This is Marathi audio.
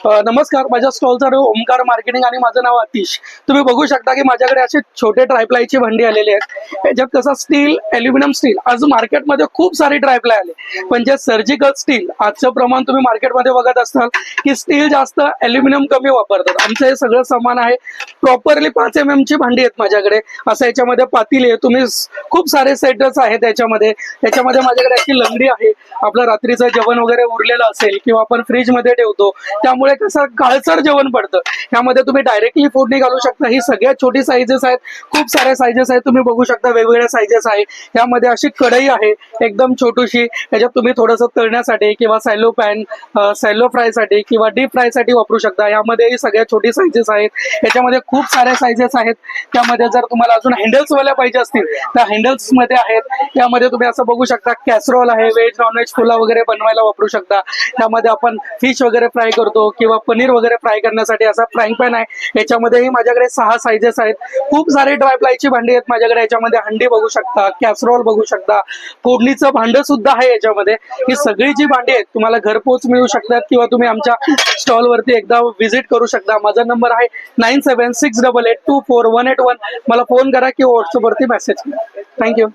नमस्कार, माझ्या स्टॉलचं नाव ओमकार मार्केटिंग आणि माझं नाव आतिश. तुम्ही बघू शकता की माझ्याकडे असे छोटे ट्रायप्लायची भांडी आलेली आहेत. याच्यात कसं स्टील, ॲल्युमिनियम स्टील, आज मार्केटमध्ये खूप सारी ट्रायप्लाय आले, पण जे सर्जिकल स्टील आजचं प्रमाण तुम्ही मार्केटमध्ये बघत असाल की स्टील जास्त, ॲल्युमिनियम कमी वापरतात. आमचं हे सगळं सामान आहे. प्रॉपरली 5 mm ची भांडी आहेत माझ्याकडे. असं याच्यामध्ये पातेली आहे, तुम्ही खूप सारे सेटच आहेत याच्यामध्ये. माझ्याकडे अशी लंगडी आहे. आपलं रात्रीचं जेवण वगैरे उरलेलं असेल किंवा आपण फ्रीज मध्ये ठेवतो, त्यामुळे कसं काळसर जेवण पडतं. यामध्ये तुम्ही डायरेक्टली फोडणी घालू शकता. ही सगळ्यात छोटी साईजेस आहेत, खूप साऱ्या साईजेस आहेत, तुम्ही बघू शकता वेगवेगळ्या साईजेस आहे. यामध्ये अशी कढई आहे एकदम छोटीशी, याच्यात तुम्ही थोडंसं तळण्यासाठी किंवा सॅलो पॅन, सॅलो फ्राय साठी किंवा डीप फ्राय साठी वापरू शकता. यामध्ये ही सगळ्यात छोटी साईजेस आहेत. याच्यामध्ये खूप साऱ्या साईजेस आहेत. त्यामध्ये जर तुम्हाला अजून हँडल्स वाल्या पाहिजे असतील तर हँडल्स मध्ये आहेत. यामध्ये तुम्ही असं बघू शकता कॅसरोल आहे, व्हेज नॉनव्हेज फुला वगैरे बनवायला वापरू शकता. त्यामध्ये आपण फिश वगैरे फ्राय करतो किंवा पनीर वगैरे फ्राय करण्यासाठी असा फ्राईंग पॅन आहे. याच्यामध्येही माझ्याकडे 6 साईजेस आहेत. खूप सारे ड्रायप्लायची भांडी आहेत माझ्याकडे. याच्यामध्ये हंडी बघू शकता, कॅसरोल बघू शकता, फोडणीचं भांड सुद्धा आहे याच्यामध्ये. ही सगळी जी भांडी आहेत तुम्हाला घरपोच मिळू शकतात किंवा तुम्ही आमच्या स्टॉल वरती एकदा व्हिजिट करू शकता. माझा नंबर आहे 9768824181. मला फोन करा किंवा व्हॉट्सअप वरती मेसेज करा. थँक्यू.